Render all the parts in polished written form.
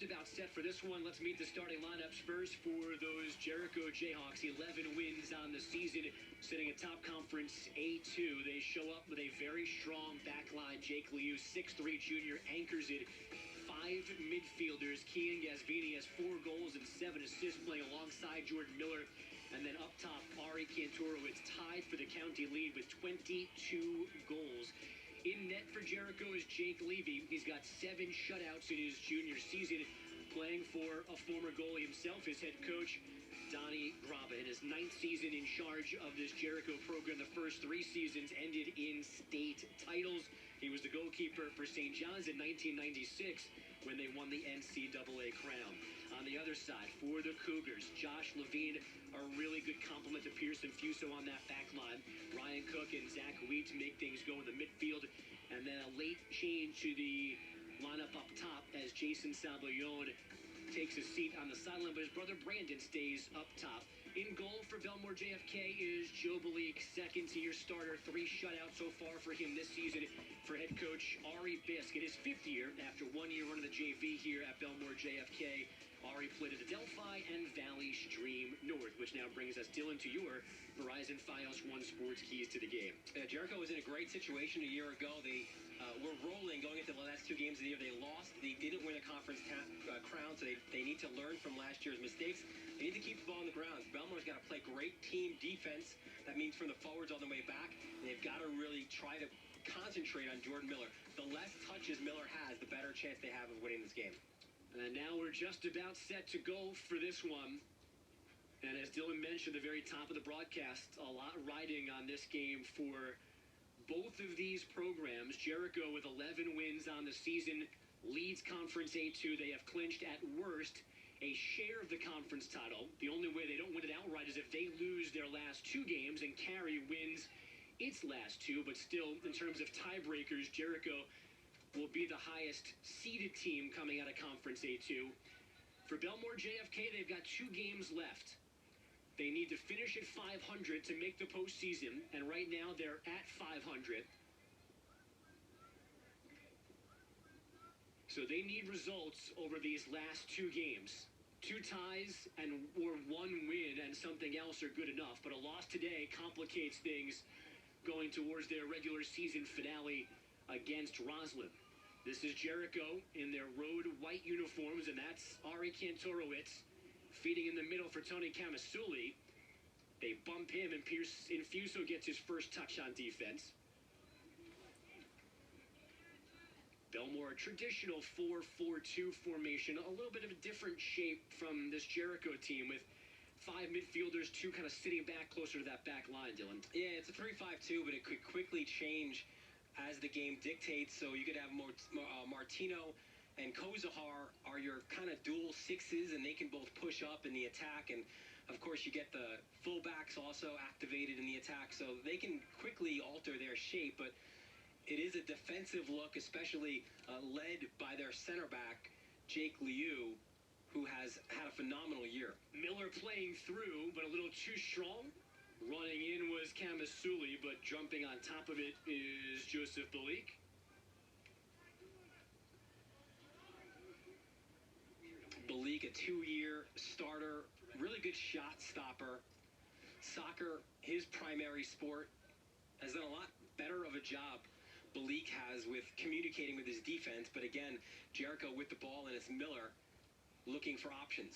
just about set for this one. Let's meet the starting lineups first for those Jericho Jayhawks. 11 wins on the season, sitting atop Conference A2. They show up with a very strong back line. Jake Liu, 6'3" junior, anchors it. 5 midfielders. Kian Gasvini has 4 goals and 7 assists, playing alongside Jordan Miller. And then up top, Ari Kantorowicz tied for the county lead with 22 goals. In net for Jericho is Jake Levy. He's got 7 shutouts in his junior season, playing for a former goalie himself, his head coach, Donnie Graba. In his 9th season in charge of this Jericho program, the first 3 seasons ended in state titles. He was the goalkeeper for St. John's in 1996 when they won the NCAA crown. On the other side, for the Cougars, Josh Levine, a really good complement to Pearson Fuso on that back line. Ryan Cook and Zach Wheat to make things go in the midfield. And then a late change to the lineup up top as Jason Sabayon takes a seat on the sideline, but his brother Brandon stays up top. In goal for Bellmore JFK is Joe Balik, second-tier starter, 3 shutouts so far for him this season. For head coach Ari Bisk, in his 5th year, after 1 year running the JV here at Bellmore JFK, Ari played at Adelphi and Valley Stream North, which now brings us, Dylan, to your Verizon Fios One Sports keys to the game. Jericho was in a great situation a year ago. They were rolling going into the last 2 games of the year. They lost. They didn't win a conference crown, so they need to learn from last year's mistakes. They need to keep the ball on the ground. Bellmore's got to play great team defense. That means from the forwards all the way back. And they've got to really try to concentrate on Jordan Miller. The less touches Miller has, the better chance they have of winning this game. And now we're just about set to go for this one. And as Dylan mentioned at the very top of the broadcast, a lot riding on this game for both of these programs. Jericho with 11 wins on the season, leads Conference A2. They have clinched at worst a share of the conference title. The only way they don't win it outright is if they lose their last 2 games and Cary wins its last 2. But still, in terms of tiebreakers, Jericho will be the highest seeded team coming out of Conference A2. For Bellmore JFK, they've got 2 games left. They need to finish at 500 to make the postseason, and right now they're at 500. So they need results over these last 2 games. 2 ties or 1 win and something else are good enough, but a loss today complicates things going towards their regular season finale against Roslyn. This is Jericho in their road white uniforms, and that's Ari Kantorowicz feeding in the middle for Tony Kamasuli. They bump him, and Fuso gets his first touch on defense. Bellmore, a traditional 4-4-2 formation, a little bit of a different shape from this Jericho team with 5 midfielders, 2 kind of sitting back closer to that back line, Dylan. Yeah, it's a 3-5-2, but it could quickly change as the game dictates. So you could have Martino and Kozahar are your kind of dual 6s, and they can both push up in the attack. And, of course, you get the fullbacks also activated in the attack, so they can quickly alter their shape. But it is a defensive look, especially led by their center back, Jake Liu, who has had a phenomenal year. Miller playing through, but a little too strong. Running in was Kamasuli, but jumping on top of it is Joseph Balik. Balik, a 2-year starter, really good shot stopper. Soccer, his primary sport, has done a lot better of a job Balik has with communicating with his defense. But again, Jericho with the ball, and it's Miller looking for options.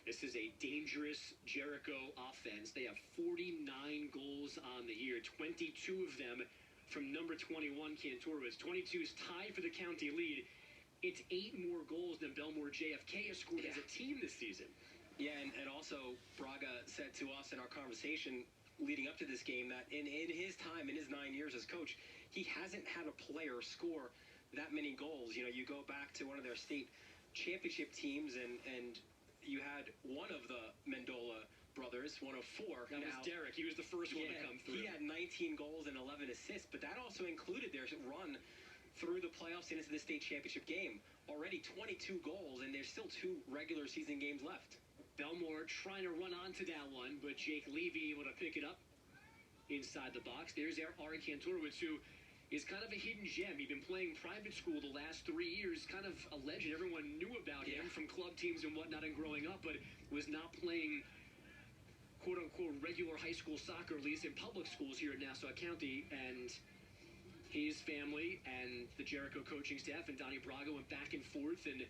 This is a dangerous Jericho offense. They have 49 goals on the year, 22 of them from number 21, Kantorowicz. 22 is tied for the county lead. It's 8 more goals than Bellmore JFK has scored as a team this season. Yeah, and also Braga said to us in our conversation leading up to this game that in his time, in his 9 years as coach, he hasn't had a player score that many goals. You know, you go back to one of their state championship teams, and you had one of the Mendola brothers, one of 4. That was Derek. He was the first one to come through. He had 19 goals and 11 assists, but that also included their run through the playoffs and into the state championship game. Already 22 goals, and there's still 2 regular season games left. Bellmore trying to run onto that one, but Jake Levy able to pick it up inside the box. There's Ari Kantorowicz, who is kind of a hidden gem. He'd been playing private school the last 3 years, kind of a legend. Everyone knew about him from club teams and whatnot and growing up, but was not playing quote-unquote regular high school soccer, at least in public schools here in Nassau County. And his family and the Jericho coaching staff and Donnie Braga went back and forth, and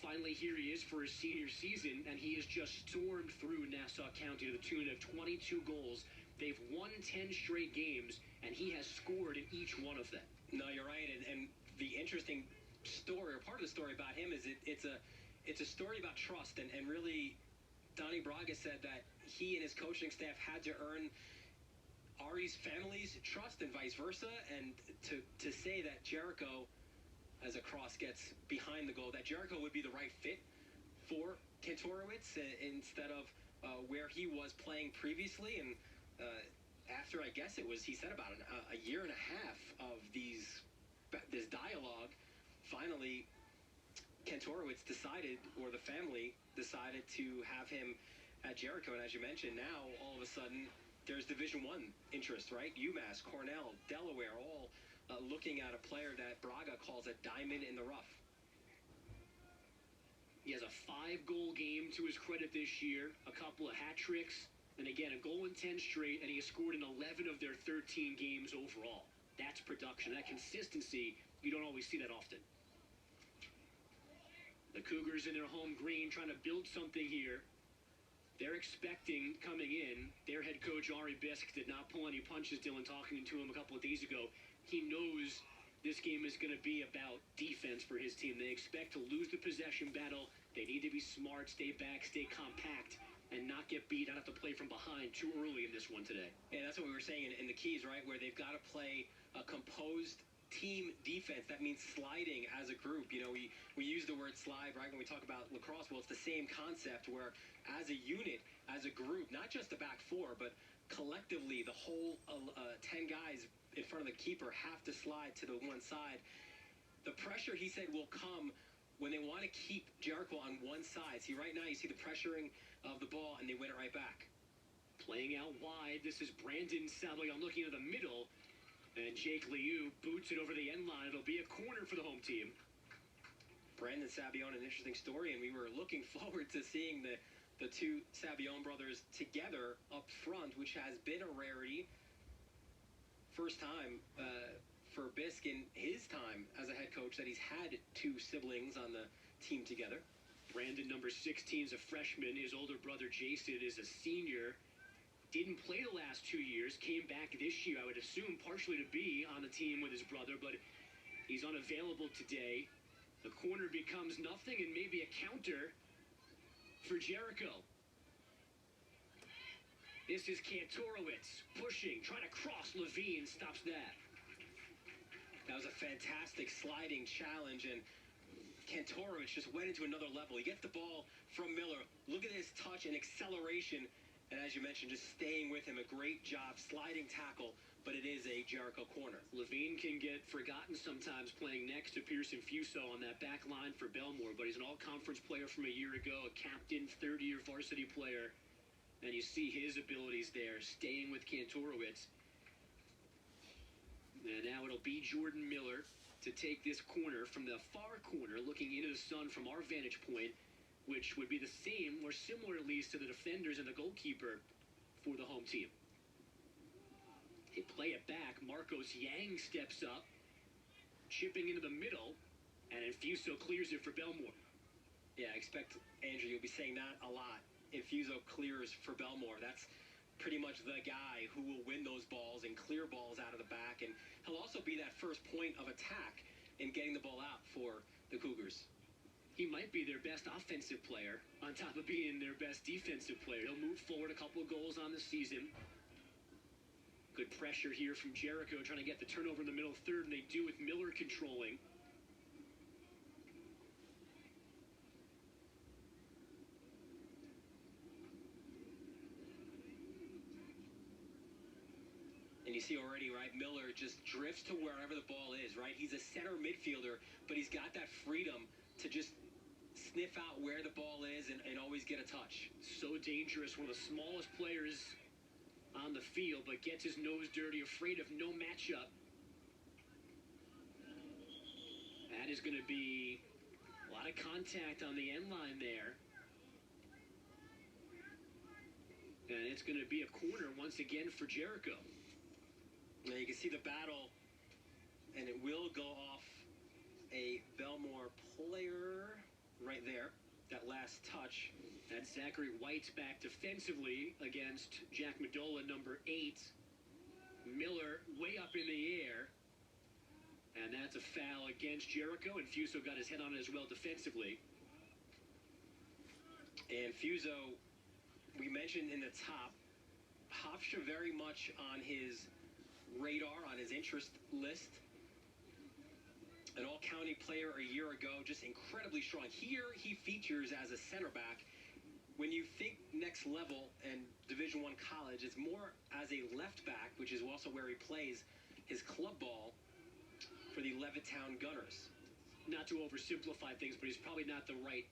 finally here he is for his senior season, and he has just stormed through Nassau County to the tune of 22 goals. They've won 10 straight games, and he has scored in each one of them. No, you're right, and the interesting story, or part of the story about him, is it's a story about trust, and really Donnie Braga said that he and his coaching staff had to earn Ari's family's trust and vice versa, and to say that Jericho, as a cross gets behind the goal, that Jericho would be the right fit for Kantorowicz instead of where he was playing previously. And after, I guess it was, he said about a year and a half of this dialogue, finally Kantorowicz decided, or the family decided, to have him at Jericho. And as you mentioned, now all of a sudden there's Division I interest, right? UMass, Cornell, Delaware, all looking at a player that Braga calls a diamond in the rough. He has a 5-goal game to his credit this year, a couple of hat tricks, and again, a goal in 10 straight, and he has scored in 11 of their 13 games overall. That's production. That consistency, you don't always see that often. The Cougars in their home green trying to build something here. They're expecting, coming in, their head coach, Ari Bisk, did not pull any punches, Dylan, talking to him a couple of days ago. He knows this game is going to be about defense for his team. They expect to lose the possession battle. They need to be smart, stay back, stay compact, and not get beat. Not have to play from behind too early in this one today. Yeah, that's what we were saying in the keys, right, where they've got to play a composed team defense. That means sliding as a group. You know, we use the word slide, right, when we talk about lacrosse. Well, it's the same concept where as a unit, as a group, not just the back four, but collectively the whole 10 guys in front of the keeper have to slide to the one side. The pressure, he said, will come when they want to keep Jericho on one side. See, right now you see the pressuring of the ball, and they win it right back. Playing out wide, this is Brandon Sabayon looking at the middle, and Jake Liu boots it over the end line. It'll be a corner for the home team. Brandon Sabayon, an interesting story, and we were looking forward to seeing the two Sabayon brothers together up front, which has been a rarity. First time for Bisk in his time as a head coach that he's had two siblings on the team together. Brandon, number 16, is a freshman. His older brother, Jason, is a senior. Didn't play the last 2 years. Came back this year, I would assume, partially to be on the team with his brother, but he's unavailable today. The corner becomes nothing, and maybe a counter for Jericho. This is Kantorowicz pushing, trying to cross. Levine stops that. That was a fantastic sliding challenge, and Kantorowicz just went into another level. He gets the ball from Miller. Look at his touch and acceleration, and as you mentioned, just staying with him. A great job, sliding tackle, but it is a Jericho corner. Levine can get forgotten sometimes playing next to Pearson Fuso on that back line for Bellmore, but he's an all-conference player from a year ago, a captain, third-year varsity player. And you see his abilities there, staying with Kantorowicz. And now it'll be Jordan Miller to take this corner from the far corner, looking into the sun from our vantage point, which would be the same or similar at least to the defenders and the goalkeeper for the home team. They play it back. Marcos Yang steps up, chipping into the middle, and Infuso clears it for Bellmore. Yeah, I expect, Andrew, you'll be saying that a lot. Infuso clears for Bellmore. That's pretty much the guy who will win those balls and clear balls out of the back, and he'll also be that first point of attack in getting the ball out for the Cougars. He might be their best offensive player on top of being their best defensive player. He'll move forward a couple of goals on the season. Good pressure here from Jericho trying to get the turnover in the middle third, and they do with Miller controlling. And you see already, right, Miller just drifts to wherever the ball is, right? He's a center midfielder, but he's got that freedom to just sniff out where the ball is and always get a touch. So dangerous, one of the smallest players on the field, but gets his nose dirty, afraid of no matchup. That is going to be a lot of contact on the end line there. And it's going to be a corner once again for Jericho. Now you can see the battle, and it will go off a Bellmore player right there. That last touch. That's Zachary White's back defensively against Jack Madola, number 8. Miller way up in the air. And that's a foul against Jericho, and Fuso got his head on it as well defensively. And Fuso, we mentioned in the top, Hofstra very much on his radar, on his interest list. An all-county player a year ago, just incredibly strong. Here, he features as a center back. When you think next level and Division I college, it's more as a left back, which is also where he plays his club ball for the Levittown Gunners. Not to oversimplify things, but he's probably not the right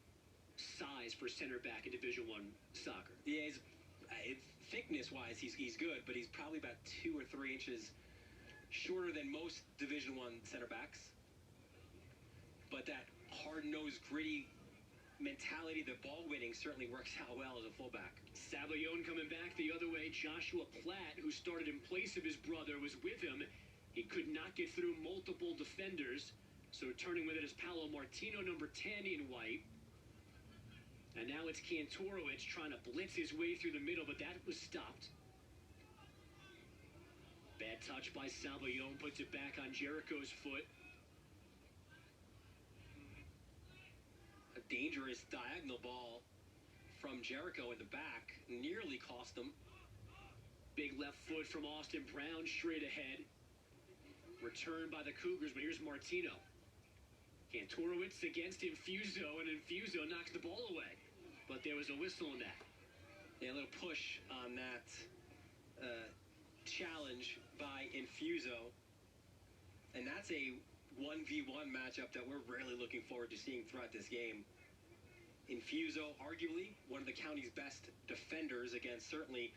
size for center back in Division I soccer. Yeah, thickness-wise, he's good, but he's probably about 2 or 3 inches shorter than most Division I center backs. But that hard-nosed, gritty mentality, the ball winning, certainly works out well as a fullback. Savillon coming back the other way. Joshua Platt, who started in place of his brother, was with him. He could not get through multiple defenders. So turning with it is Paolo Martino, number 10 in white. And now it's Kantorowicz trying to blitz his way through the middle, but that was stopped. Bad touch by Savillon, puts it back on Jericho's foot. A dangerous diagonal ball from Jericho in the back nearly cost them. Big left foot from Austin Brown straight ahead. Returned by the Cougars, but here's Martino. Kantorowicz against Infuso, and Infuso knocks the ball away. But there was a whistle on that. Yeah, a little push on that challenge by Infuso. And that's a 1v1 matchup that we're really looking forward to seeing throughout this game. Infuso, arguably one of the county's best defenders against certainly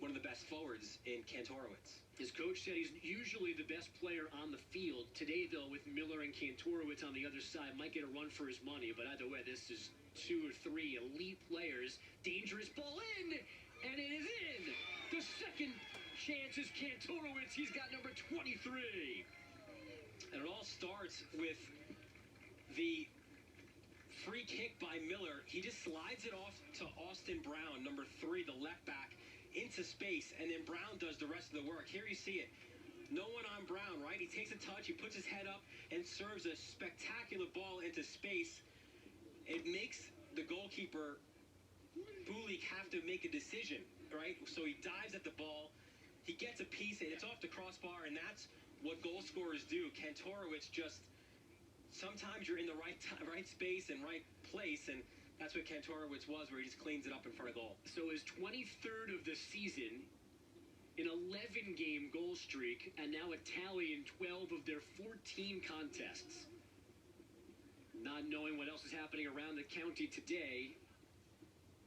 one of the best forwards in Kantorowicz. His coach said he's usually the best player on the field. Today, though, with Miller and Kantorowicz on the other side, might get a run for his money. But either way, this is 2 or 3 elite players. Dangerous ball in, and it is in. The second chance is Kantorowicz. He's got number 23. And it all starts with the free kick by Miller. He just slides it off to Austin Brown, number 3, the left back, into space, and then Brown does the rest of the work. Here you see it. No one on Brown, right? He takes a touch, he puts his head up, and serves a spectacular ball into space. It makes the goalkeeper, Bulik, have to make a decision, right? So he dives at the ball, he gets a piece, and it's off the crossbar, and that's what goal scorers do. Kantorowicz just, sometimes you're in the right space and right place, and that's what Kantorowicz was, where he just cleans it up in front of goal. So his 23rd of the season, an 11-game goal streak, and now a tally in 12 of their 14 contests. Not knowing what else is happening around the county today,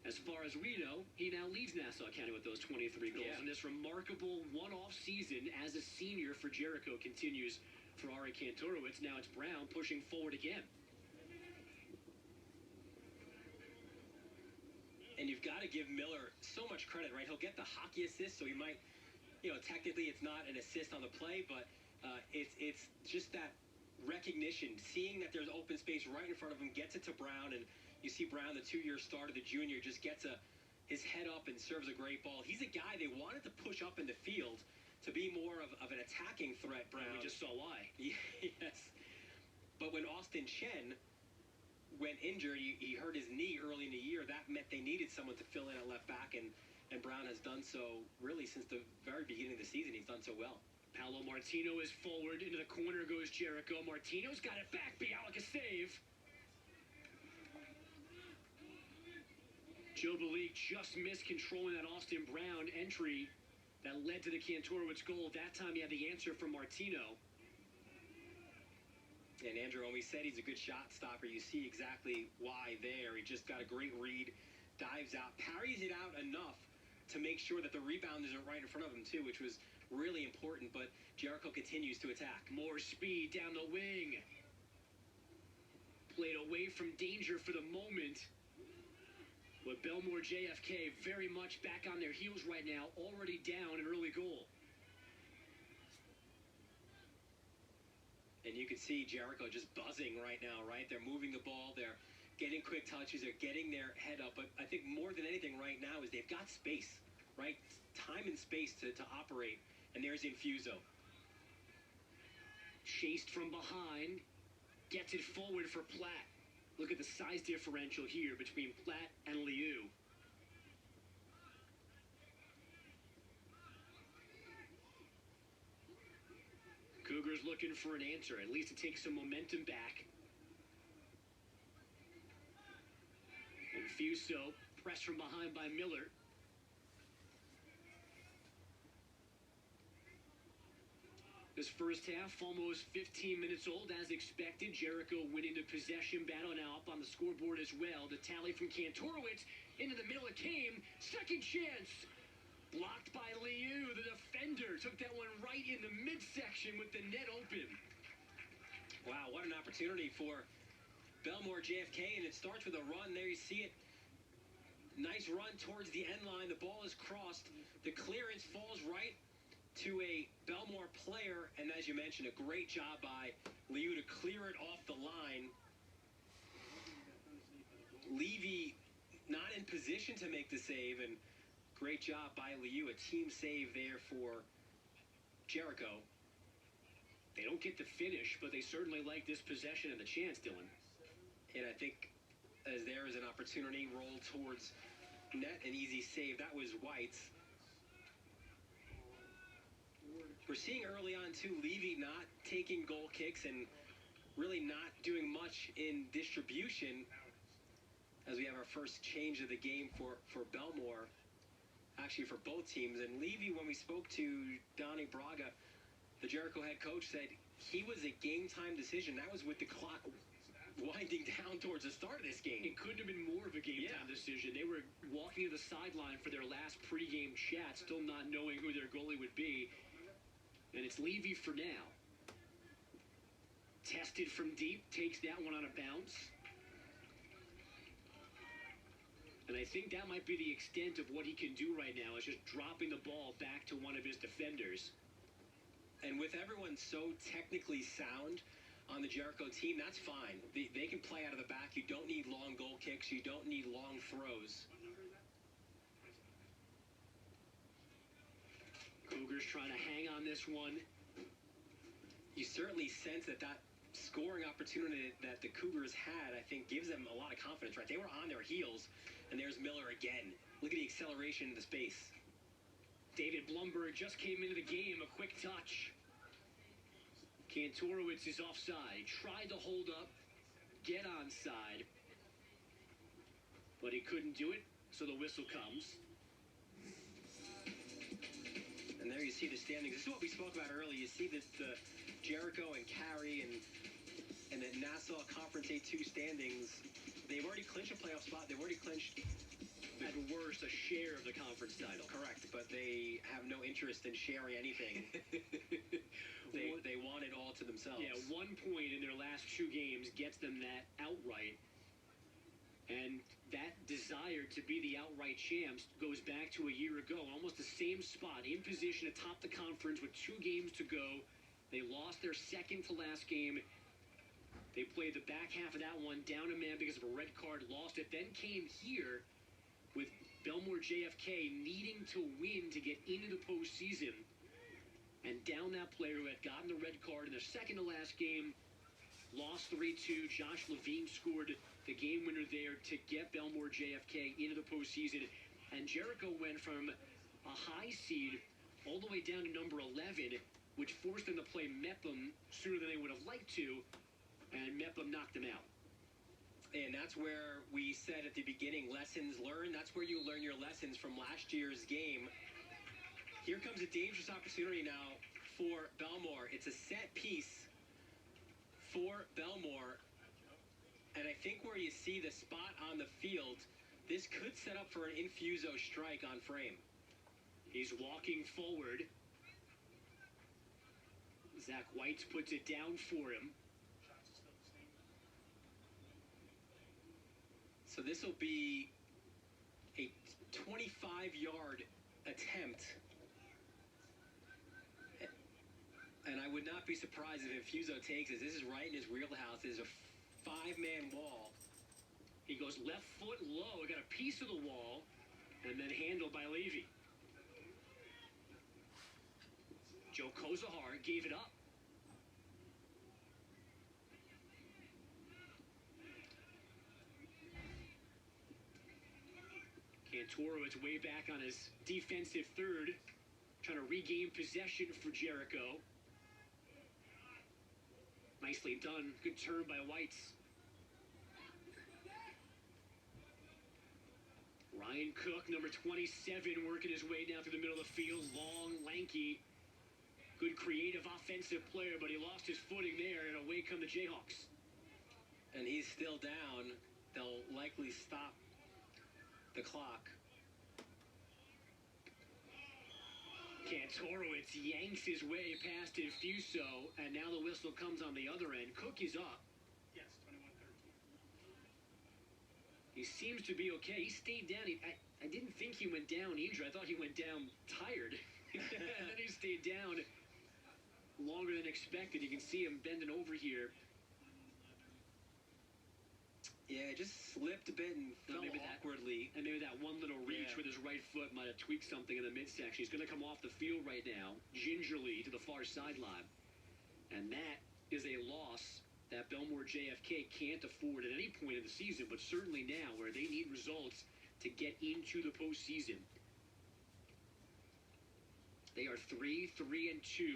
as far as we know, he now leads Nassau County with those 23 goals. Yeah. And this remarkable one-off season as a senior for Jericho continues for Ari Kantorowicz. Now it's Brown pushing forward again. And you've got to give Miller so much credit, right? He'll get the hockey assist, so he might, technically it's not an assist on the play, but it's just that recognition, seeing that there's open space right in front of him, gets it to Brown, and you see Brown, the 2-year starter, the junior, just gets his head up and serves a great ball. He's a guy they wanted to push up in the field to be more of an attacking threat, Brown. And we just saw why. Yes. But when Austin Chen went injured, he hurt his knee early in the year. That meant they needed someone to fill in at left back, and Brown has done so really since the very beginning of the season. He's done so well. Paolo Martino is forward. Into the corner goes Jericho. Martino's got it back. Bialik a save. Joe Balik just missed controlling that Austin Brown entry that led to the Kantorowicz goal. That time he had the answer from Martino. And Andrew, when we said he's a good shot stopper, you see exactly why there. He just got a great read, dives out, parries it out enough to make sure that the rebound isn't right in front of him, too, which was really important. But Jericho continues to attack. More speed down the wing. played away from danger for the moment. But Bellmore JFK very much back on their heels right now, already down an early goal. And you can see Jericho just buzzing right now, right? They're moving the ball. They're getting quick touches. They're getting their head up. But I think more than anything right now is they've got space, right? Time and space to operate. And there's Infuso. Chased from behind. Gets it forward for Platt. Look at the size differential here between Platt and Liu. Cougars looking for an answer, at least to take some momentum back. Infuso, pressed from behind by Miller. This first half, almost 15 minutes old, as expected. Jericho winning the possession battle, now up on the scoreboard as well. The tally from Kantorowicz, into the middle it came. Second chance, blocked by Liu. The defender took that one right in the midsection with the net open. Wow, what an opportunity for Bellmore JFK, and it starts with a run. There you see it. Nice run towards the end line. The ball is crossed. The clearance falls right to a Bellmore player, and as you mentioned, a great job by Liu to clear it off the line. Levy not in position to make the save, and great job by Liu. A team save there for Jericho. They don't get the finish, but they certainly like this possession and the chance, Dylan. And I think as there is an opportunity, roll towards net, an easy save. That was White's. We're seeing early on, too, Levy not taking goal kicks and really not doing much in distribution as we have our first change of the game for Bellmore, actually for both teams. And Levy, when we spoke to Donnie Braga, the Jericho head coach, said he was a game-time decision. That was with the clock winding down towards the start of this game. It couldn't have been more of a game-time decision. They were walking to the sideline for their last pregame chat, still not knowing who their goalie would be. And it's Levy for now. Tested from deep, takes that one on a bounce. And I think that might be the extent of what he can do right now, is just dropping the ball back to one of his defenders. And with everyone so technically sound on the Jericho team, that's fine. They can play out of the back. You don't need long goal kicks. You don't need long throws. Cougars trying to hang on this one. You certainly sense that scoring opportunity that the Cougars had, I think, gives them a lot of confidence, right? They were on their heels, and there's Miller again. Look at the acceleration in the space. David Blumberg just came into the game, a quick touch. Kantorowicz is offside. Tried to hold up, get onside. But he couldn't do it, so the whistle comes. And there you see the standings. This is what we spoke about earlier. You see that the Jericho and Cary and the Nassau Conference A2 standings, they've already clinched a playoff spot. They've already clinched, at worst, a share of the conference title. Correct, but they have no interest in sharing anything. They want it all to themselves. Yeah, 1 point in their last 2 games gets them that outright. And that desire to be the outright champs goes back to a year ago. Almost the same spot, in position atop the conference with 2 games to go. They lost their second to last game. They played the back half of that one down a man because of a red card, lost it. Then came here with Bellmore JFK needing to win to get into the postseason. And down that player who had gotten the red card in the second to last game, lost 3-2. Josh Levine scored the game winner there to get Bellmore JFK into the postseason. And Jericho went from a high seed all the way down to number 11, which forced them to play Mepham sooner than they would have liked to, and Mepham knocked them out. And that's where we said at the beginning, lessons learned. That's where you learn your lessons from last year's game. Here comes a dangerous opportunity now for Bellmore. It's a set piece for Bellmore. And I think where you see the spot on the field, this could set up for an Infuso strike on frame. He's walking forward. Zach White puts it down for him. So this will be a 25-yard attempt. And I would not be surprised if Infuso takes it. This is right in his wheelhouse. There's a 5-man wall. He goes left foot low. Got a piece of the wall. And then handled by Levy. Joe Kozahar gave it up. Cantoro is way back on his defensive third, trying to regain possession for Jericho. Nicely done. Good turn by Whites. Ryan Cook, number 27, working his way down through the middle of the field. Long, lanky, good creative offensive player, but he lost his footing there, and away come the Jayhawks. And he's still down. They'll likely stop the clock. Kantorowicz yanks his way past Infuso, and now the whistle comes on the other end. Cook is up. Yes, 21-13. He seems to be okay. He stayed down. I didn't think he went down injured. I thought he went down tired. And then he stayed down longer than expected. You can see him bending over here. Yeah, just slipped a bit and fell awkwardly. And maybe that one little reach with his right foot might have tweaked something in the midsection. He's going to come off the field right now, gingerly to the far sideline. And that is a loss that Bellmore JFK can't afford at any point in the season, but certainly now where they need results to get into the postseason. They are 3-2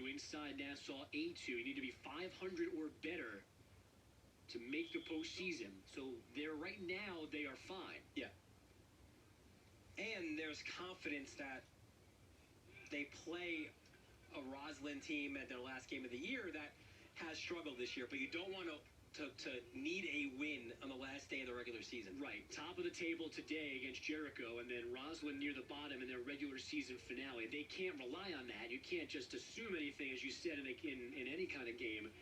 inside Nassau A2. You need to be 500 or better to make the postseason. So they're right now, they are fine. Yeah. And there's confidence that they play a Roslyn team at their last game of the year that has struggled this year, but you don't want to need a win on the last day of the regular season. Right. Top of the table today against Jericho, and then Roslyn near the bottom in their regular season finale. They can't rely on that. You can't just assume anything, as you said, in any kind of game.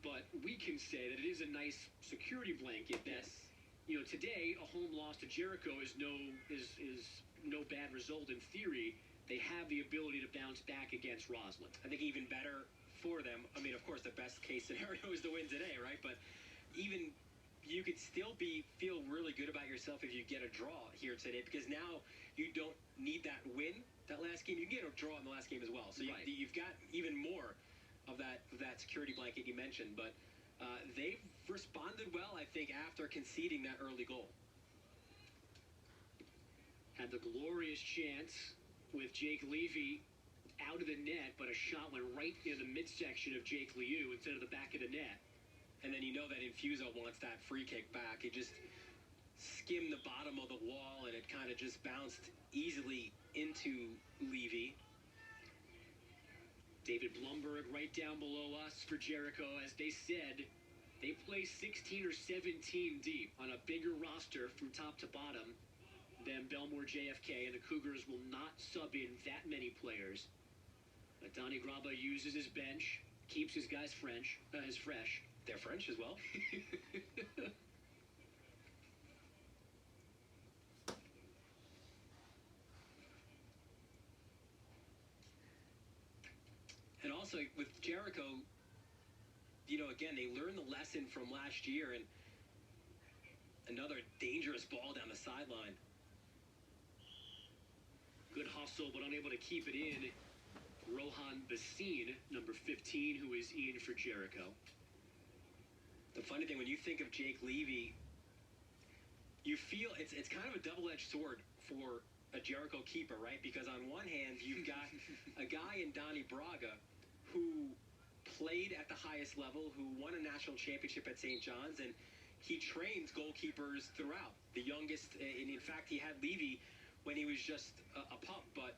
But we can say that it is a nice security blanket that, you know, today a home loss to Jericho is no bad result in theory. They have the ability to bounce back against Roslyn. I think even better for them. I mean, of course, the best case scenario is to win today, right? But even you could still feel really good about yourself if you get a draw here today, because now you don't need that win that last game. You can get a draw in the last game as well. So you've got even more of that security blanket you mentioned, but they've responded well, I think, after conceding that early goal. Had the glorious chance with Jake Levy out of the net, but a shot went right in the midsection of Jake Liu instead of the back of the net. And then you know that Infuso wants that free kick back. It just skimmed the bottom of the wall, and it kind of just bounced easily into Levy. David Blumberg right down below us for Jericho. As they said, they play 16 or 17 deep on a bigger roster from top to bottom than Bellmore JFK, and the Cougars will not sub in that many players. But Donnie Graba uses his bench, keeps his guys fresh. They're French as well. And also with Jericho, you know, again, they learned the lesson from last year, and another dangerous ball down the sideline. Good hustle, but unable to keep it in. Rohan Basine, number 15, who is in for Jericho. The funny thing, when you think of Jake Levy, you feel it's kind of a double-edged sword for a Jericho keeper, right? Because on one hand, you've got a guy in Donnie Braga who played at the highest level, who won a national championship at St. John's, and he trains goalkeepers throughout. The youngest, and in fact, he had Levy when he was just a pup. But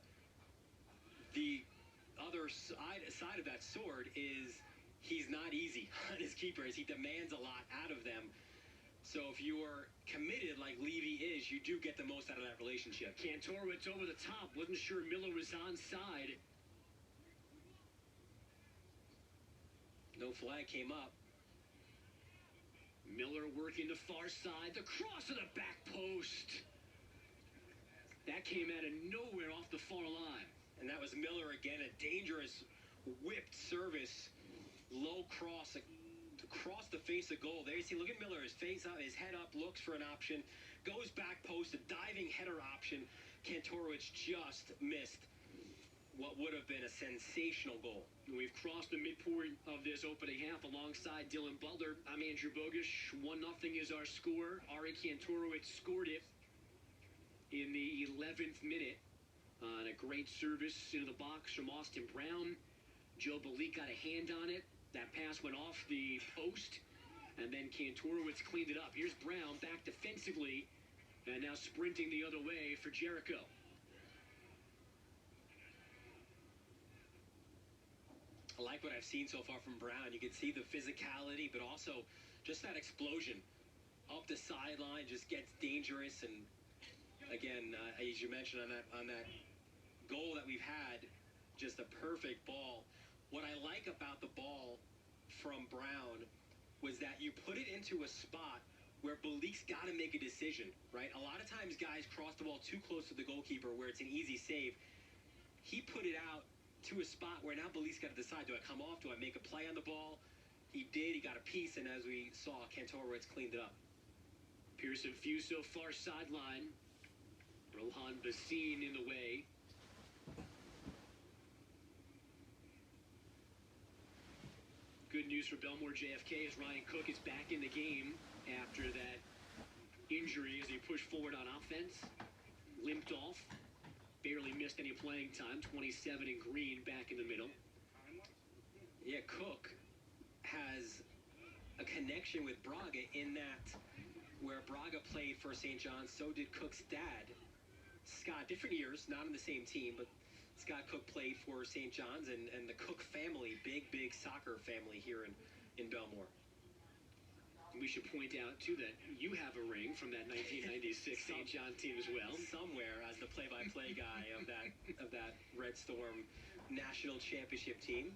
the other side of that sword is he's not easy on his keepers. He demands a lot out of them. So if you're committed like Levy is, you do get the most out of that relationship. Kantorowicz over the top. Wasn't sure Miller was onside. No flag came up. Miller working the far side. The cross to the back post. That came out of nowhere off the far line. And that was Miller again, a dangerous whipped service. Low cross across the face of goal. There you see, look at Miller, his face up, his head up, looks for an option, goes back post, a diving header option. Kantorowicz just missed what would have been a sensational goal. We've crossed the midpoint of this opening half alongside Dylan Butler. I'm Andrew Bogusch. 1-0 is our score. Ari Kantorowicz scored it in the 11th minute on a great service into the box from Austin Brown. Joe Balik got a hand on it. That pass went off the post, and then Kantorowicz cleaned it up. Here's Brown back defensively, and now sprinting the other way for Jericho. I like what I've seen so far from Brown. You can see the physicality, but also just that explosion up the sideline just gets dangerous. And again, as you mentioned on that goal that we've had, just a perfect ball. What I like about the ball from Brown was that you put it into a spot where Balik's got to make a decision, right? A lot of times guys cross the ball too close to the goalkeeper where it's an easy save. He put it out to a spot where now Balik's got to decide, do I come off? Do I make a play on the ball? He did. He got a piece, and as we saw, Kantorowicz cleaned it up. Pearson Fuso far sideline. Rohan Basine in the way. Good news for Bellmore JFK as Ryan Cook is back in the game after that injury as he pushed forward on offense. Limped off. Barely missed any playing time. 27 in green back in the middle. Yeah, Cook has a connection with Braga in that where Braga played for St. John's, so did Cook's dad, Scott. Different years, not on the same team, but Scott Cook played for St. John's, and the Cook family, big soccer family here in Bellmore. We should point out, too, that you have a ring from that 1996 St. John team as well. Somewhere as the play-by-play guy of that Red Storm national championship team.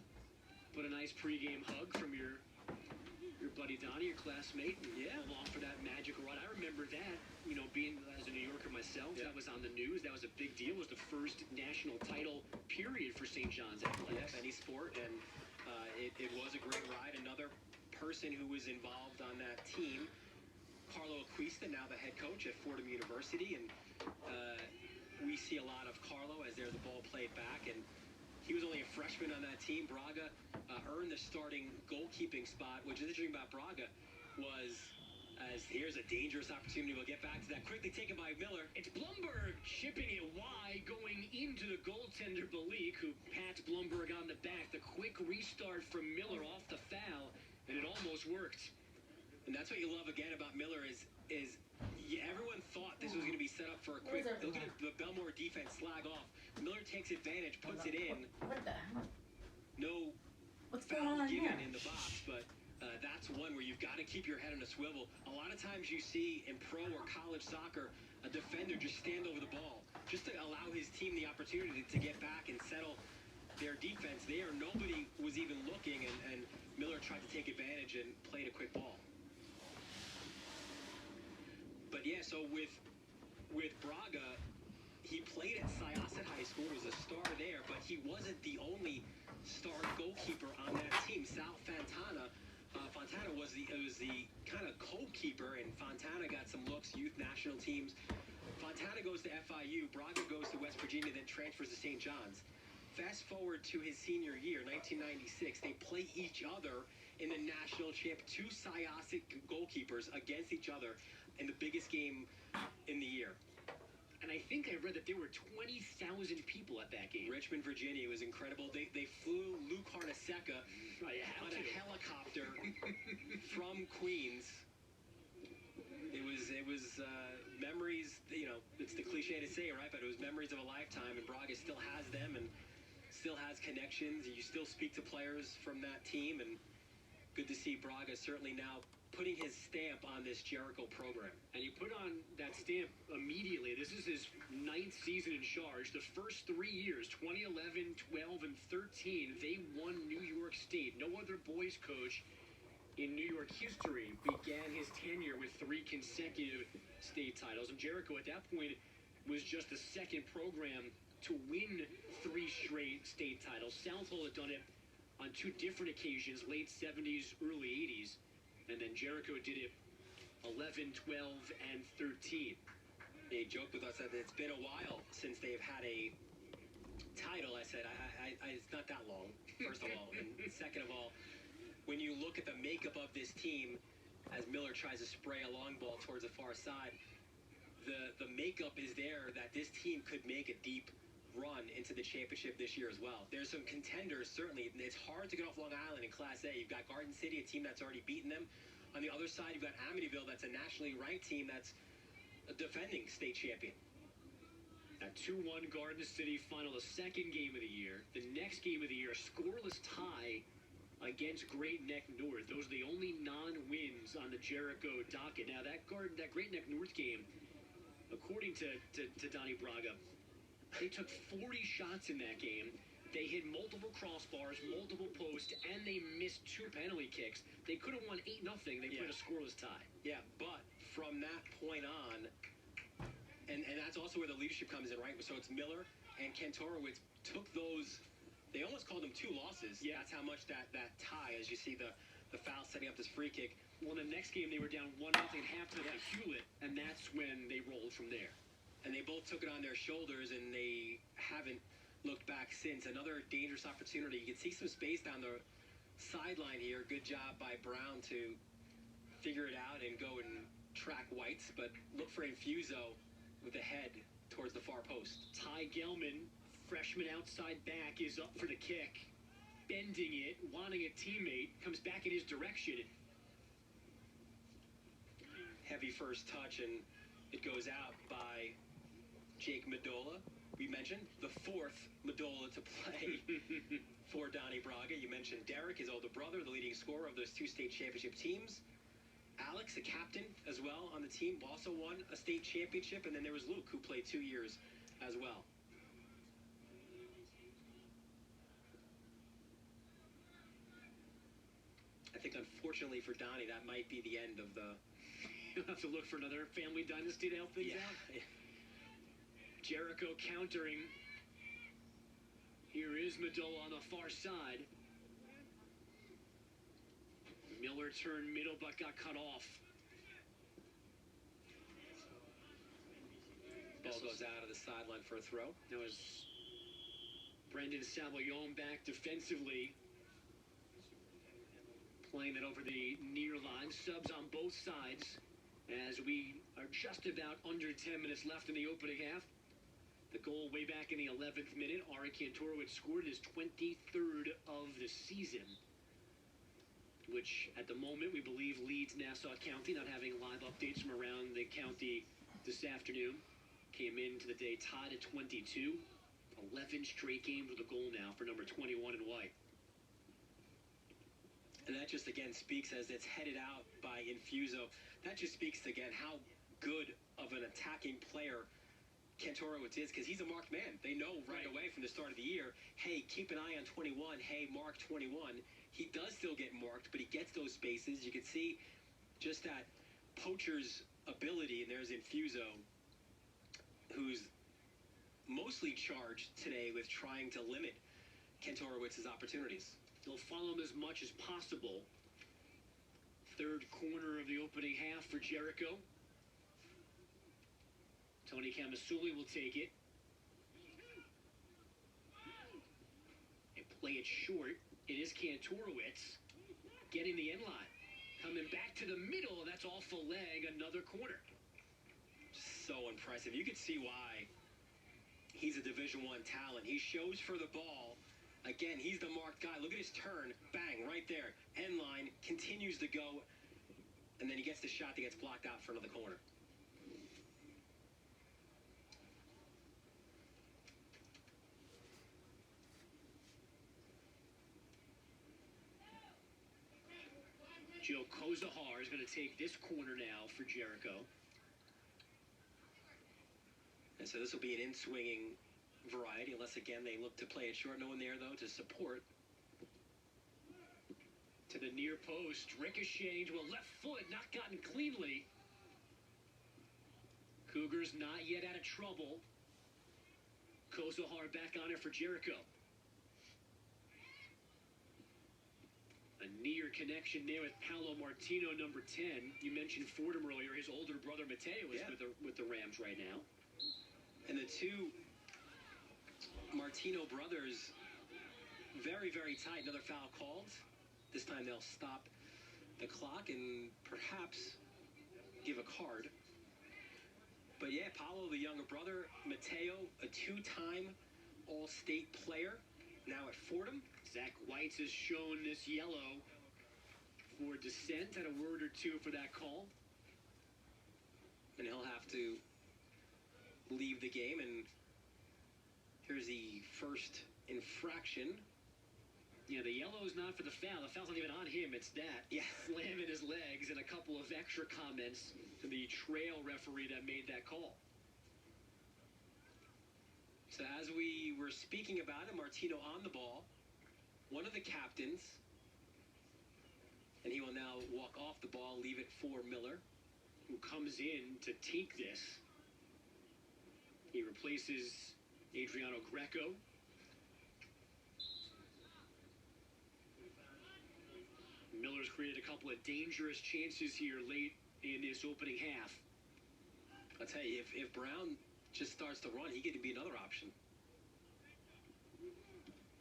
Put a nice pregame hug from your buddy Donnie, your classmate. Yeah. Along for that magic run. I remember that, being as a New Yorker myself, that was on the news. That was a big deal. It was the first national title period for St. John's athletics. Yeah, any sport, and it was a great ride. Another person who was involved on that team, Carlo Acquista, now the head coach at Fordham University, and we see a lot of Carlo as there's the ball played back, and he was only a freshman on that team. Braga earned the starting goalkeeping spot. Which is interesting about Braga was, as here's a dangerous opportunity. We'll get back to that. Quickly taken by Miller. It's Blumberg chipping it wide, going into the goaltender Balik, who pats Blumberg on the back. The quick restart from Miller off the foul. And it almost worked. And that's what you love again about Miller is everyone thought this was going to be set up for a quick. Look at the Bellmore defense slag off. Miller takes advantage, puts it in. What the hell? No foul given in the box, but that's one where you've got to keep your head on a swivel. A lot of times you see in pro or college soccer a defender just stand over the ball just to allow his team the opportunity to get back and settle their defense there. Nobody was even looking, and Miller tried to take advantage and played a quick ball. But yeah, so with Braga, he played at Syosset High School, was a star there, but he wasn't the only star goalkeeper on that team. Sal Fontana was the kind of co-keeper, and Fontana got some looks, youth national teams. Fontana goes to FIU, Braga goes to West Virginia, then transfers to St. John's. Fast forward to his senior year, 1996, they play each other in the national champ, two Syosset goalkeepers against each other in the biggest game in the year. And I think I read that there were 20,000 people at that game. Richmond, Virginia. It was incredible. They flew Luke Harnaseka on a helicopter from Queens. It was memories, it's the cliche to say, right? But it was memories of a lifetime, and Braga still has them and still has connections. You still speak to players from that team, and good to see Braga certainly now putting his stamp on this Jericho program. And you put on that stamp immediately. This is his 9th season in charge. The first 3 years, 2011, 12, and 13, they won New York State. No other boys coach in New York history began his tenure with 3 consecutive state titles. And Jericho at that point was just the second program to win 3 straight state titles. Southall had done it on 2 different occasions, late 70s, early 80s. And then Jericho did it 11, 12, and 13. They joked with us that it's been a while since they've had a title. I said, it's not that long, first of all. And second of all, when you look at the makeup of this team, as Miller tries to spray a long ball towards the far side, the makeup is there that this team could make a deep run into the championship this year as well. There's some contenders, certainly. It's hard to get off Long Island in Class A. You've got Garden City, a team that's already beaten them. On the other side, you've got Amityville, that's a nationally ranked team that's a defending state champion. A 2-1 Garden City final, the second game of the year. The next game of the year, scoreless tie against Great Neck North. Those are the only non-wins on the Jericho docket. Now, that Great Neck North game, according to Donnie Braga, they took 40 shots in that game. They hit multiple crossbars, multiple posts, and they missed 2 penalty kicks. They could have won 8-0. They played a scoreless tie. Yeah, but from that point on, and that's also where the leadership comes in, right? So it's Miller and Kantorowicz took those. They almost called them 2 losses. Yeah. That's how much that tie, as you see the foul setting up this free kick. Well, the next game they were down 1-0 halftime to Hewlett, and that's when they rolled from there. And they both took it on their shoulders, and they haven't looked back since. Another dangerous opportunity. You can see some space down the sideline here. Good job by Brown to figure it out and go and track Whites, but look for Infuso with the head towards the far post. Ty Gelman, freshman outside back, is up for the kick. Bending it, wanting a teammate, comes back in his direction. Heavy first touch, and it goes out by Jake Medola. We mentioned the 4th Medola to play for Donnie Braga. You mentioned Derek, his older brother, the leading scorer of those 2 state championship teams. Alex, a captain as well on the team, also won a state championship. And then there was Luke, who played 2 years as well. I think, unfortunately for Donnie, that might be the end of the... You'll have to look for another family dynasty to help things out. Jericho countering. Here is Medola on the far side. Miller turned middle, but got cut off. Ball goes out of the sideline for a throw. That was Brendan Savoyone back defensively, playing it over the near line. Subs on both sides as we are just about under 10 minutes left in the opening half. The goal way back in the 11th minute. Ari Kantorowicz scored his 23rd of the season, which at the moment we believe leads Nassau County, not having live updates from around the county this afternoon. Came into the day tied at 22. 11 straight games with a goal now for number 21 in white. And that just, again, speaks, as it's headed out by Infuso, that just speaks to, again, how good of an attacking player Kantorowicz is, because he's a marked man. They know right away from the start of the year, hey, keep an eye on 21. Hey, mark 21. He does still get marked, but he gets those spaces. You can see just that poacher's ability, and there's Infuso, who's mostly charged today with trying to limit Kantorowicz's opportunities. They'll follow him as much as possible. Third corner of the opening half for Jericho. Tony Camasuli will take it. And play it short. It is Kantorowicz getting the end line. Coming back to the middle. That's off a leg. Another corner. So impressive. You can see why he's a Division I talent. He shows for the ball. Again, he's the marked guy. Look at his turn. Bang, right there. End line. Continues to go. And then he gets the shot that gets blocked out for another corner. Joe Kozahar is going to take this corner now for Jericho. And so this will be an in-swinging variety, unless, again, they look to play it short. No one there, though, to support. To the near post, ricocheting to a left foot, not gotten cleanly. Cougars not yet out of trouble. Kozahar back on it for Jericho. A near connection there with Paolo Martino, number 10. You mentioned Fordham earlier. His older brother Mateo is with the Rams right now. And the two Martino brothers, very, very tight. Another foul called. This time they'll stop the clock and perhaps give a card. But yeah, Paolo, the younger brother, Mateo, a two-time All-State player, now at Fordham. Zach Weitz has shown this yellow for dissent. Had a word or two for that call. And he'll have to leave the game. And here's the first infraction. Yeah, the yellow is not for the foul. The foul's not even on him. It's that. Yeah. Slamming his legs, and a couple of extra comments to the trail referee that made that call. So as we were speaking about it, Martino on the ball, one of the captains, and he will now walk off the ball, leave it for Miller, who comes in to take this. He replaces Adriano Greco. Miller's created a couple of dangerous chances here late in this opening half. I'll tell you, if Brown just starts to run, he could be another option.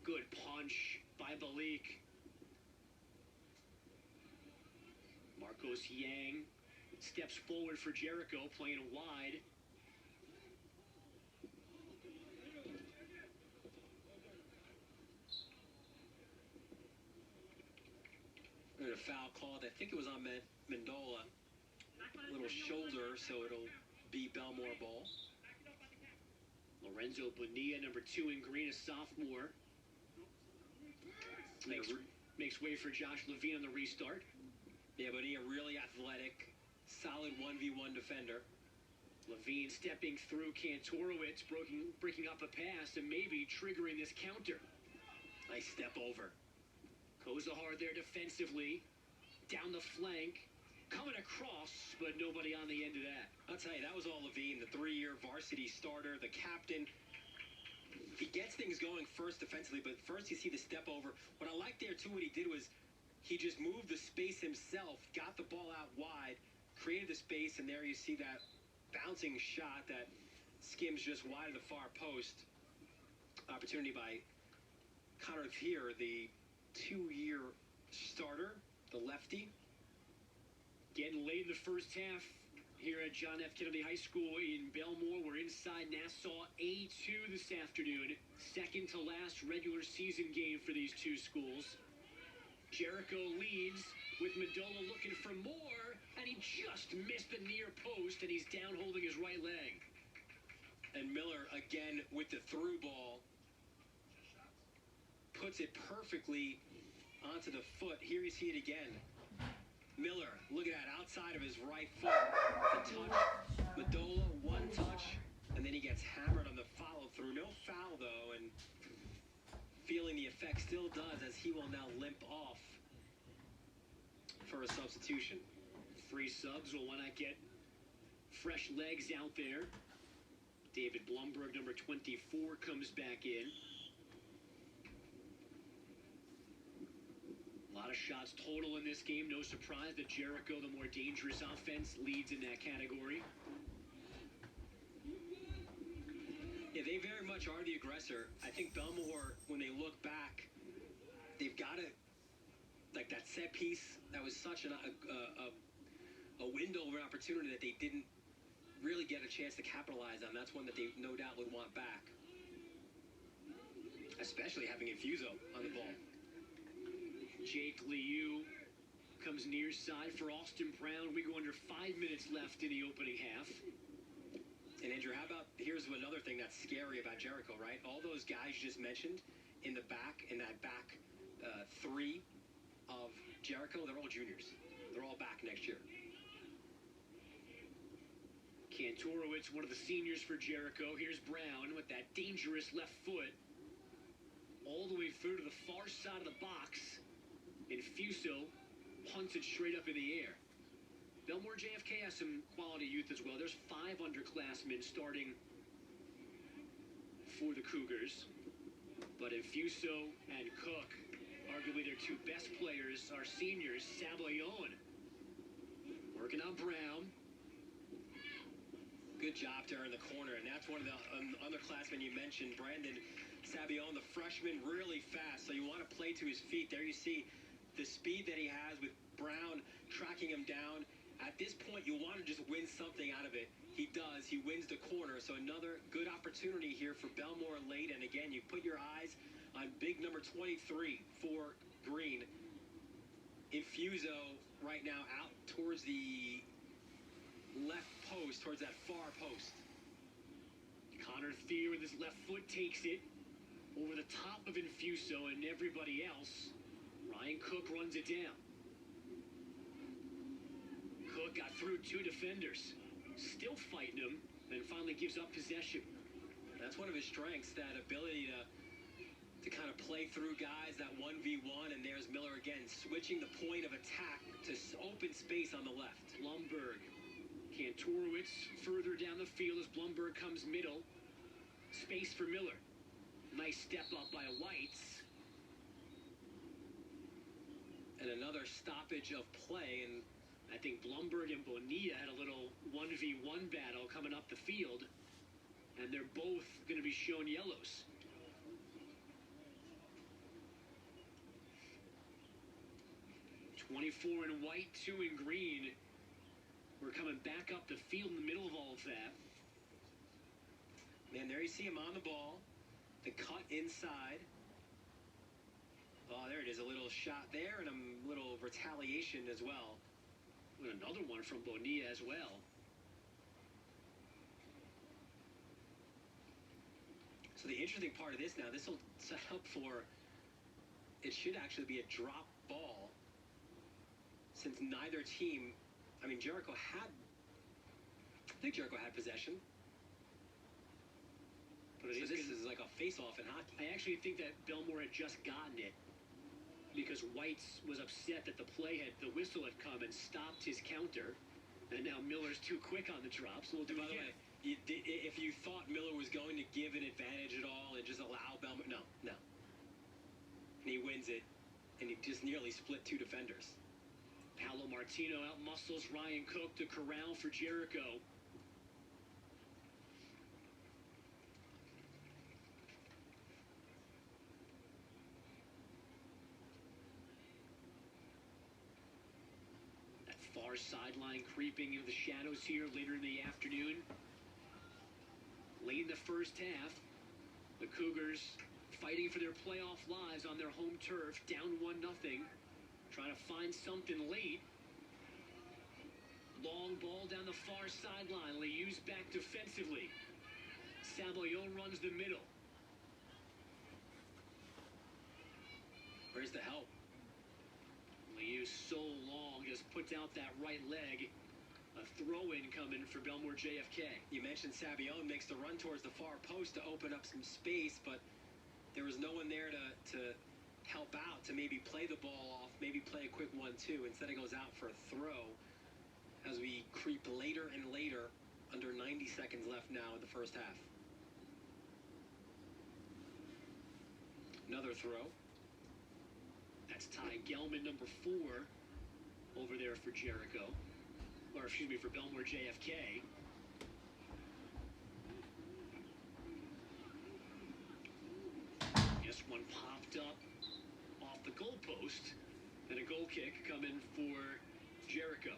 Good punch by Balik. Marcos Yang steps forward for Jericho, playing wide. And a foul called. I think it was on Mendola. A little shoulder, so it'll be Bellmore ball. Lorenzo Bonilla, number 2 in green, a sophomore. Makes way for Josh Levine on the restart. Yeah, Bonilla really athletic, solid 1v1 defender. Levine stepping through Kantorowicz, breaking up a pass and maybe triggering this counter. Nice step over. Kozahar there defensively, down the flank, coming across, but nobody on the end of that. I'll tell you, that was all Levine, the 3-year varsity starter, the captain. He gets things going first defensively, but first you see the step over. What I liked there, too, what he did was he just moved the space himself, got the ball out wide, created the space, and there you see that bouncing shot that skims just wide of the far post. Opportunity by Connor Thier, the 2-year starter, the lefty. Getting late in the first half here at John F. Kennedy High School in Bellmore. We're inside Nassau A2 this afternoon. Second to last regular season game for these two schools. Jericho leads with Mendola looking for more, and he just missed the near post, and he's down holding his right leg. And Miller again with the through ball. Puts it perfectly onto the foot. Here you see it again. Miller, look at that, outside of his right foot. The touch, Mendola, one touch, and then he gets hammered on the follow-through. No foul, though, and feeling the effect still does as he will now limp off for a substitution. Free subs will want to get fresh legs out there. David Blumberg, number 24, comes back in. A lot of shots total in this game. No surprise that Jericho, the more dangerous offense, leads in that category. Yeah, they very much are the aggressor. I think Bellmore, when they look back, they've got it, like that set piece, that was such a window of an opportunity that they didn't really get a chance to capitalize on. That's one that they no doubt would want back. Especially having Infuso on the ball. Jake Liu comes near side for Austin Brown. We go under 5 minutes left in the opening half. And Andrew, how about, here's another thing that's scary about Jericho, right? All those guys you just mentioned in the back, in that back 3 of Jericho, they're all juniors. They're all back next year. Kantorowicz, one of the seniors for Jericho. Here's Brown with that dangerous left foot. All the way through to the far side of the box. Infuso punts it straight up in the air. Bellmore JFK has some quality youth as well. There's 5 underclassmen starting for the Cougars. But Infuso and Cook, arguably their 2 best players, are seniors. Sabayon working on Brown. Good job there in the corner, and that's one of the underclassmen you mentioned, Brandon Sabayon, the freshman, really fast. So you want to play to his feet. There you see the speed that he has with Brown tracking him down. At this point, you want to just win something out of it. He does. He wins the corner. So another good opportunity here for Bellmore late. And again, you put your eyes on big number 23 for Green. Infuso right now out towards the left post, towards that far post. Connor Thier with his left foot takes it over the top of Infuso and everybody else. Ryan Cook runs it down. Cook got through 2 defenders. Still fighting him, and finally gives up possession. That's one of his strengths, that ability to kind of play through guys, that 1v1, and there's Miller again, switching the point of attack to open space on the left. Blumberg. Kantorowicz further down the field as Blumberg comes middle. Space for Miller. Nice step up by Whites. And another stoppage of play, and I think Blumberg and Bonilla had a little 1v1 battle coming up the field, and they're both going to be shown yellows. .24 in white, 2 in green. We're coming back up the field in the middle of all of that. Man, there you see him on the ball. The cut inside. Oh, there it is. A little shot there and a little retaliation as well. And another one from Bonilla as well. So the interesting part of this now, this will set up for, it should actually be a drop ball, since neither team, I mean, Jericho had, I think Jericho had possession. But so this is like a face-off in hockey. I actually think that Bellmore had just gotten it, because Whites was upset that the whistle had come and stopped his counter, and now Miller's too quick on the drop, so we'll do it again. By the way, if you thought Miller was going to give an advantage at all and just allow Bellmore, no. And he wins it, and he just nearly split 2 defenders. Paolo Martino outmuscles Ryan Cook to corral for Jericho. Far sideline creeping into the shadows here later in the afternoon. Late in the first half, the Cougars fighting for their playoff lives on their home turf, down 1-0, trying to find something late. Long ball down the far sideline. Liu's back defensively. Sabayon runs the middle. Where's the help? Liu so long, just puts out that right leg. A throw-in coming for Bellmore JFK. You mentioned Sabayon makes the run towards the far post to open up some space, but there was no one there to help out, to maybe play the ball off, maybe play a quick 1-2. Instead, it goes out for a throw as we creep later and later, under 90 seconds left now in the first half. Another throw. That's Ty Gelman, number 4, over there for Jericho. Or, excuse me, for Bellmore JFK. Just one popped up off the goalpost. And a goal kick coming for Jericho.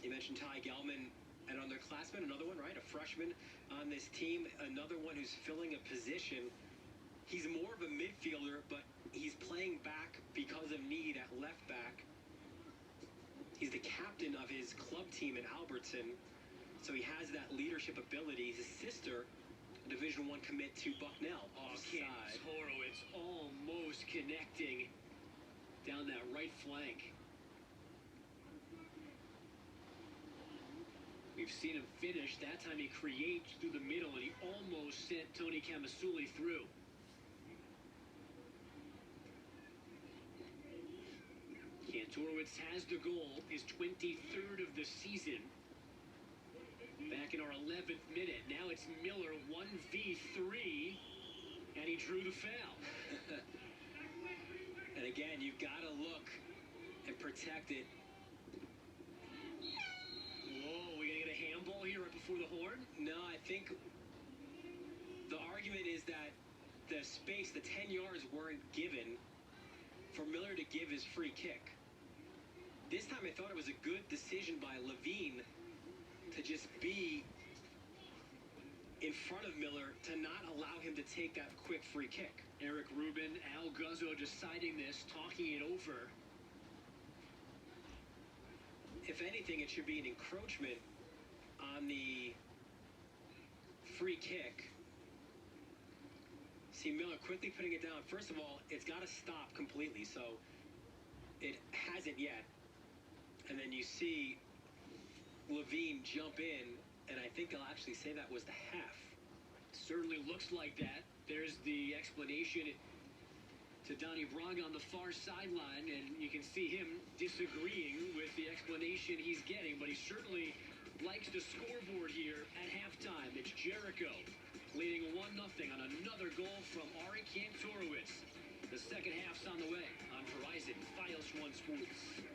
You mentioned Ty Gelman, an underclassman, another one, right? A freshman on this team. Another one who's filling a position. He's more of a midfielder, but he's playing back because of need at left back. He's the captain of his club team in Albertson, so he has that leadership ability. His sister, a Division I commit to Bucknell, offside. Kantorowicz almost connecting down that right flank. We've seen him finish. That time he creates through the middle, and he almost sent Tony Camasuli through. Torowitz has the goal, his 23rd of the season. Back in our 11th minute. Now it's Miller 1v3, and he drew the foul. And again, you've got to look and protect it. Whoa, we gonna get a handball here right before the horn? No, I think the argument is that the space, the 10 yards weren't given for Miller to give his free kick. This time I thought it was a good decision by Levine to just be in front of Miller to not allow him to take that quick free kick. Eric Rubin, Al Guzzo deciding this, talking it over. If anything, it should be an encroachment on the free kick. See Miller quickly putting it down. First of all, it's got to stop completely, so it hasn't yet. And then you see Levine jump in, and I think they'll actually say that was the half. Certainly looks like that. There's the explanation to Donnie Braga on the far sideline, and you can see him disagreeing with the explanation he's getting, but he certainly likes the scoreboard here at halftime. It's Jericho leading 1-0 on another goal from Ari Kantorowicz. The second half's on the way on Verizon Fios One Sports.